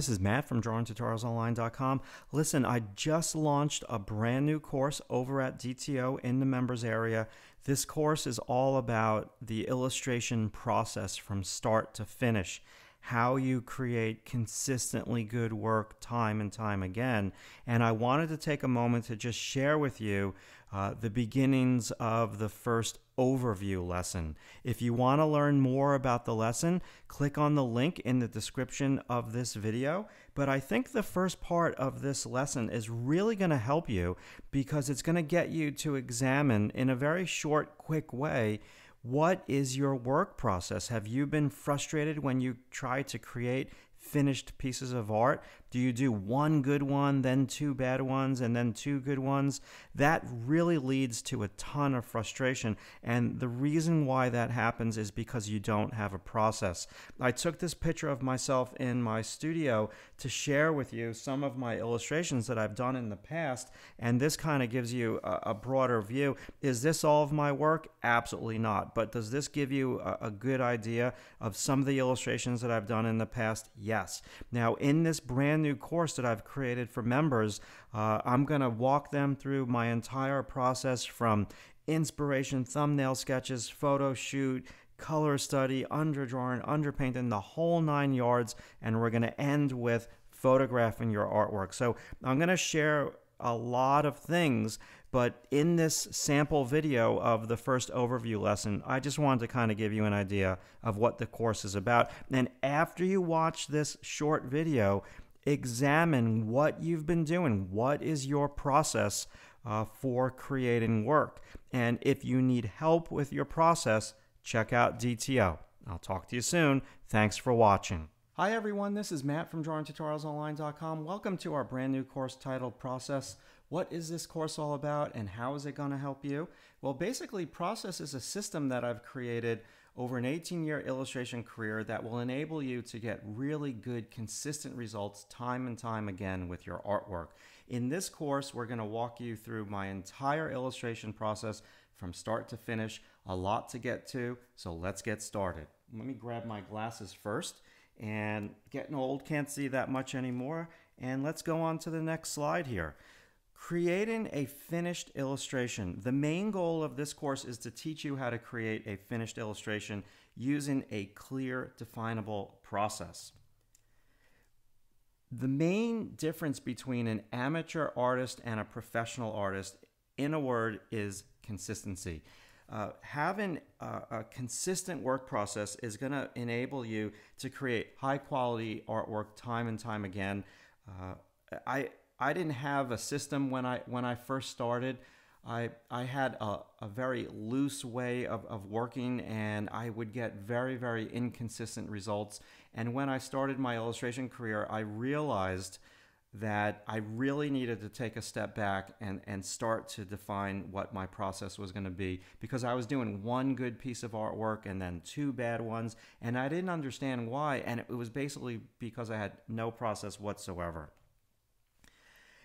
this is Matt from DrawingTutorialsOnline.com. Listen, I just launched a brand new course over at DTO in the members area. This course is all about the illustration process from start to finish, how you create consistently good work time and time again. And I wanted to take a moment to just share with you the beginnings of the first overview lesson. If you want to learn more about the lesson, click on the link in the description of this video. But I think the first part of this lesson is really going to help you because it's going to get you to examine in a very short, quick way, what is your work process? Have you been frustrated when you try to create finished pieces of art? Do you do one good one, then two bad ones, and then two good ones? That really leads to a ton of frustration. And the reason why that happens is because you don't have a process. I took this picture of myself in my studio to share with you some of my illustrations that I've done in the past. And this kind of gives you a broader view. Is this all of my work? Absolutely not. But does this give you a good idea of some of the illustrations that I've done in the past? Yes. Now, in this brand new course that I've created for members, I'm going to walk them through my entire process from inspiration, thumbnail sketches, photo shoot, color study, underdrawing, underpainting, the whole 9 yards, and we're going to end with photographing your artwork. So I'm going to share a lot of things, but in this sample video of the first overview lesson, I just wanted to kind of give you an idea of what the course is about. And after you watch this short video, examine what you've been doing. What is your process for creating work? And if you need help with your process, check out DTO. I'll talk to you soon. Thanks for watching. Hi everyone, this is Matt from DrawingTutorialsOnline.com. Welcome to our brand new course titled Process. What is this course all about and how is it going to help you? Well, basically, Process is a system that I've created over an 18-year illustration career that will enable you to get really good, consistent results time and time again with your artwork. In this course, we're going to walk you through my entire illustration process from start to finish. A lot to get to, so let's get started. Let me grab my glasses first. And getting old, can't see that much anymore. And let's go on to the next slide here. Creating a finished illustration. The main goal of this course is to teach you how to create a finished illustration using a clear, definable process. The main difference between an amateur artist and a professional artist, in a word, is consistency. Having a consistent work process is going to enable you to create high quality artwork time and time again. I didn't have a system when I first started. I had a very loose way of working, and I would get very, very inconsistent results. And when I started my illustration career, I realized that I really needed to take a step back and start to define what my process was going to be, because I was doing one good piece of artwork and then two bad ones, and I didn't understand why, and it was basically because I had no process whatsoever.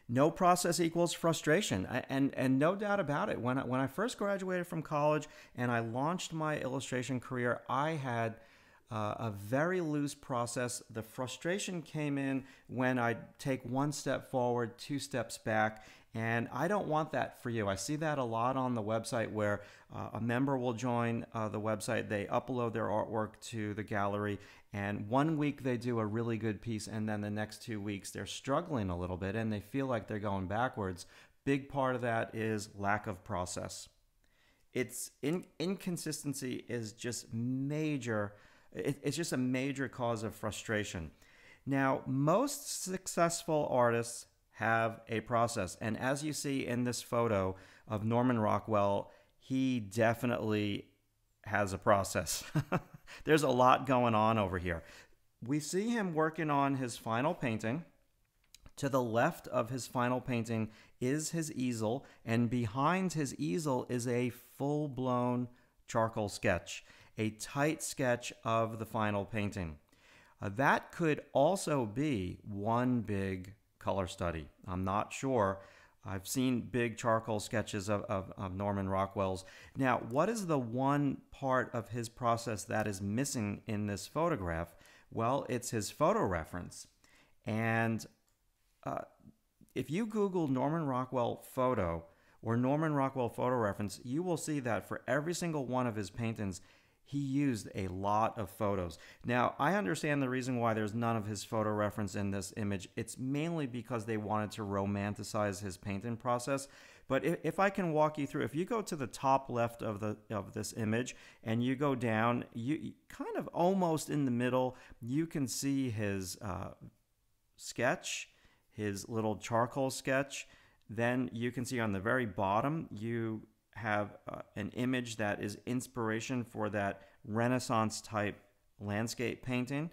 No process equals frustration, and no doubt about it. When I first graduated from college and I launched my illustration career, I had a very loose process. The frustration came in when I take one step forward, two steps back, and I don't want that for you. I see that a lot on the website where a member will join the website, they upload their artwork to the gallery, and 1 week they do a really good piece, and then the next 2 weeks they're struggling a little bit and they feel like they're going backwards. Big part of that is lack of process. Inconsistency is just major. It's just a major cause of frustration. Now, most successful artists have a process. And as you see in this photo of Norman Rockwell, he definitely has a process. There's a lot going on over here. We see him working on his final painting. To the left of his final painting is his easel, and behind his easel is a full-blown charcoal sketch, a tight sketch of the final painting. That could also be one big color study. I'm not sure. I've seen big charcoal sketches of Norman Rockwell's. Now, what is the one part of his process that is missing in this photograph? Well, it's his photo reference. And uh, if you Google Norman Rockwell photo or Norman Rockwell photo reference, you will see that for every single one of his paintings, he used a lot of photos. Now, I understand the reason why there's none of his photo reference in this image. It's mainly because they wanted to romanticize his painting process. But if I can walk you through, if you go to the top left of this image and you go down, you kind of almost in the middle, you can see his sketch, his little charcoal sketch. Then you can see on the very bottom, you have an image that is inspiration for that Renaissance type landscape painting.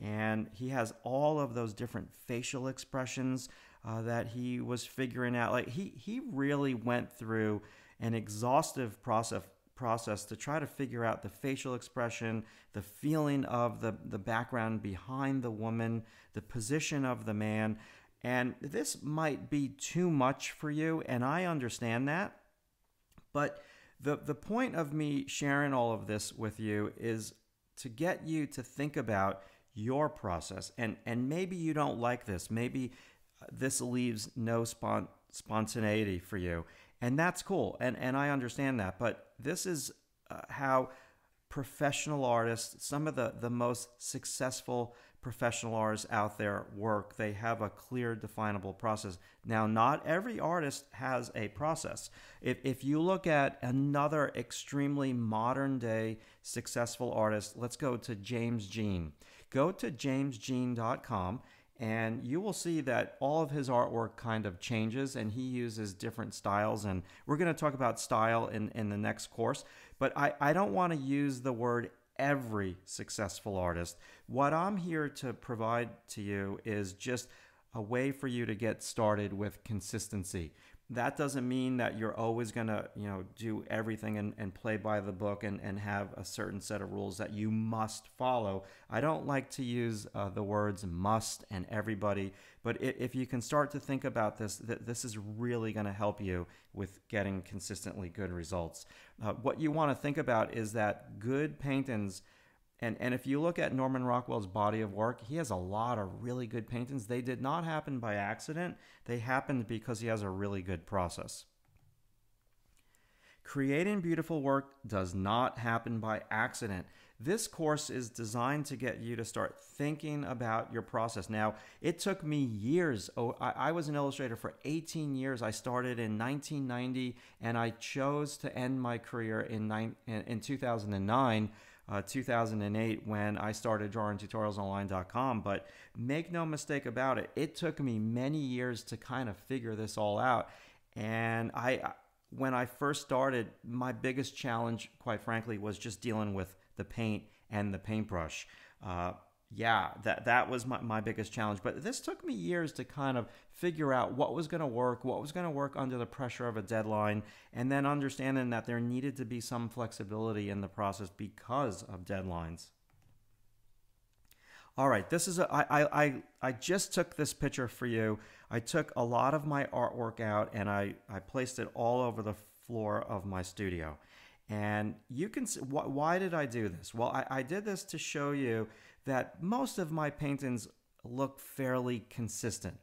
And he has all of those different facial expressions that he was figuring out. Like he really went through an exhaustive process to try to figure out the facial expression, the feeling of the background behind the woman, the position of the man. And this might be too much for you, and I understand that. But the point of me sharing all of this with you is to get you to think about your process. And maybe you don't like this. Maybe this leaves no spontaneity for you. And that's cool. And I understand that. But this is how professional artists, some of the most successful professional artists out there work. They have a clear, definable process. Now, not every artist has a process. If you look at another extremely modern day successful artist, let's go to James Jean. Go to jamesjean.com and you will see that all of his artwork kind of changes and he uses different styles. And we're going to talk about style in the next course. But I don't want to use the word every successful artist. What I'm here to provide to you is just a way for you to get started with consistency. That doesn't mean that you're always going to, do everything and play by the book and have a certain set of rules that you must follow. I don't like to use the words must and everybody, but if you can start to think about this, this is really going to help you with getting consistently good results. What you want to think about is that good paintings, and if you look at Norman Rockwell's body of work, he has a lot of really good paintings. They did not happen by accident. They happened because he has a really good process. Creating beautiful work does not happen by accident. This course is designed to get you to start thinking about your process. Now, it took me years. I was an illustrator for 18 years. I started in 1990, and I chose to end my career in 2009. 2008 when I started drawingtutorialsonline.com. But make no mistake about it, it took me many years to kind of figure this all out. And when I first started, my biggest challenge, quite frankly, was just dealing with the paint and the paintbrush. That was my biggest challenge. But this took me years to kind of figure out what was going to work under the pressure of a deadline, and then understanding that there needed to be some flexibility in the process because of deadlines. All right, this is I just took this picture for you. I took a lot of my artwork out and I placed it all over the floor of my studio. And you can see, why did I do this? Well, I did this to show you that most of my paintings look fairly consistent.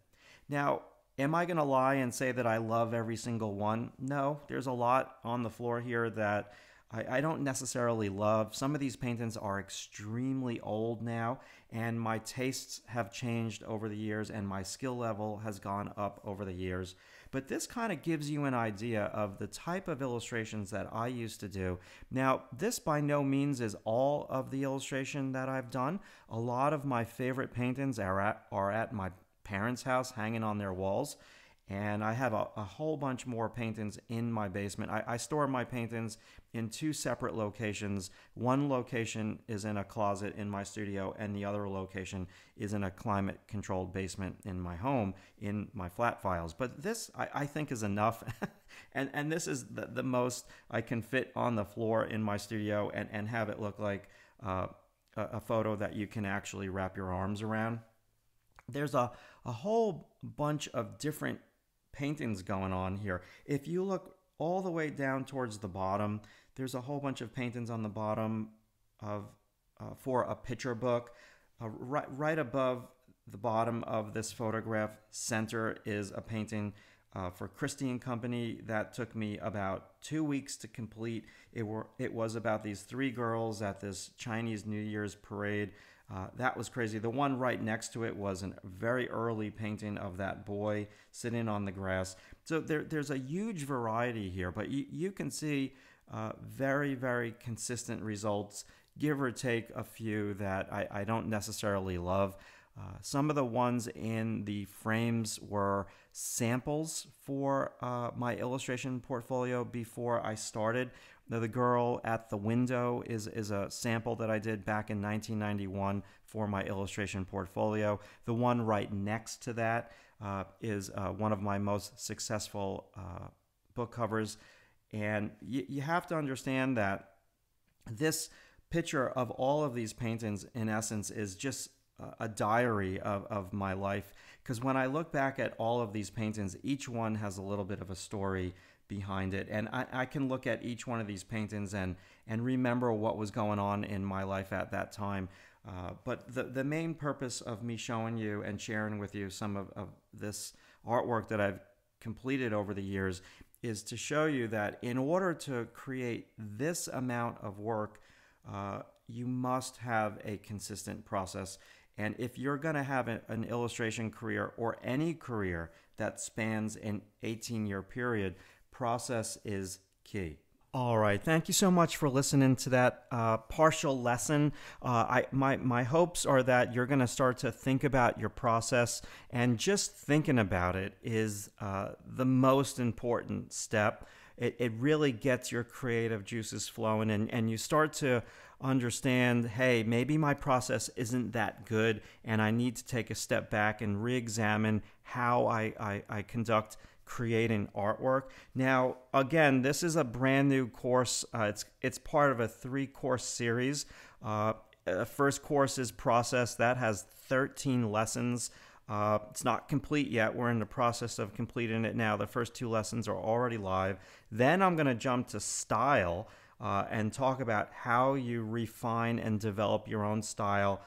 Now, am I going to lie and say that I love every single one? No, there's a lot on the floor here that I don't necessarily love. Some of these paintings are extremely old now, and my tastes have changed over the years, and my skill level has gone up over the years. But this kind of gives you an idea of the type of illustrations that I used to do. Now, this by no means is all of the illustration that I've done. A lot of my favorite paintings are at my parents' house hanging on their walls. And I have a whole bunch more paintings in my basement. I store my paintings in two separate locations. One location is in a closet in my studio, and the other location is in a climate-controlled basement in my home, in my flat files. But this, I think, is enough. and this is the most I can fit on the floor in my studio and have it look like a photo that you can actually wrap your arms around. There's a whole bunch of different paintings going on here. If you look all the way down towards the bottom, there's a whole bunch of paintings on the bottom of for a picture book. Right above the bottom of this photograph center is a painting for Christie and Company that took me about 2 weeks to complete. It was about these three girls at this Chinese New Year's parade. That was crazy. The one right next to it was a very early painting of that boy sitting on the grass. So there's a huge variety here, but you can see very, very consistent results, give or take a few that I don't necessarily love. Some of the ones in the frames were samples for my illustration portfolio before I started. Now, the girl at the window is a sample that I did back in 1991 for my illustration portfolio. The one right next to that is one of my most successful book covers. And you have to understand that this picture of all of these paintings, in essence, is just a diary of my life. Because when I look back at all of these paintings, each one has a little bit of a story behind it. And I can look at each one of these paintings and remember what was going on in my life at that time. But the main purpose of me showing you and sharing with you some of this artwork that I've completed over the years is to show you that in order to create this amount of work, you must have a consistent process. And if you're going to have an illustration career or any career that spans an 18-year period, process is key. All right. Thank you so much for listening to that partial lesson. My hopes are that you're going to start to think about your process, and just thinking about it is the most important step. It really gets your creative juices flowing, and you start to understand, hey, maybe my process isn't that good, and I need to take a step back and re-examine how I conduct creating artwork. Now, again, this is a brand new course. It's part of a 3-course series. First course is Process. That has 13 lessons. It's not complete yet. We're in the process of completing it now. The first 2 lessons are already live. Then I'm going to jump to Style and talk about how you refine and develop your own style.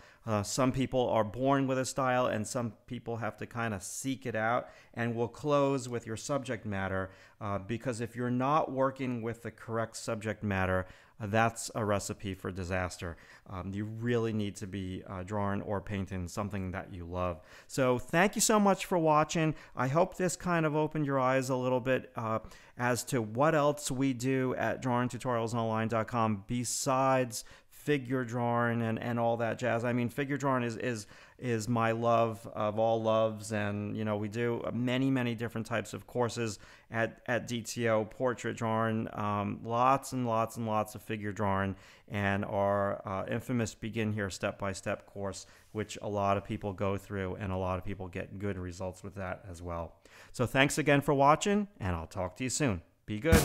Some people are born with a style, and some people have to kind of seek it out. And we'll close with your subject matter, because if you're not working with the correct subject matter, that's a recipe for disaster. You really need to be drawing or painting something that you love. So thank you so much for watching. I hope this kind of opened your eyes a little bit as to what else we do at drawingtutorialsonline.com besides figure drawing and all that jazz. I mean, figure drawing is my love of all loves, and you know, we do many different types of courses at DTO. Portrait drawing, lots and lots of figure drawing, and our infamous Begin Here step-by-step course, which a lot of people go through, and a lot of people get good results with that as well. So thanks again for watching, and I'll talk to you soon. Be good.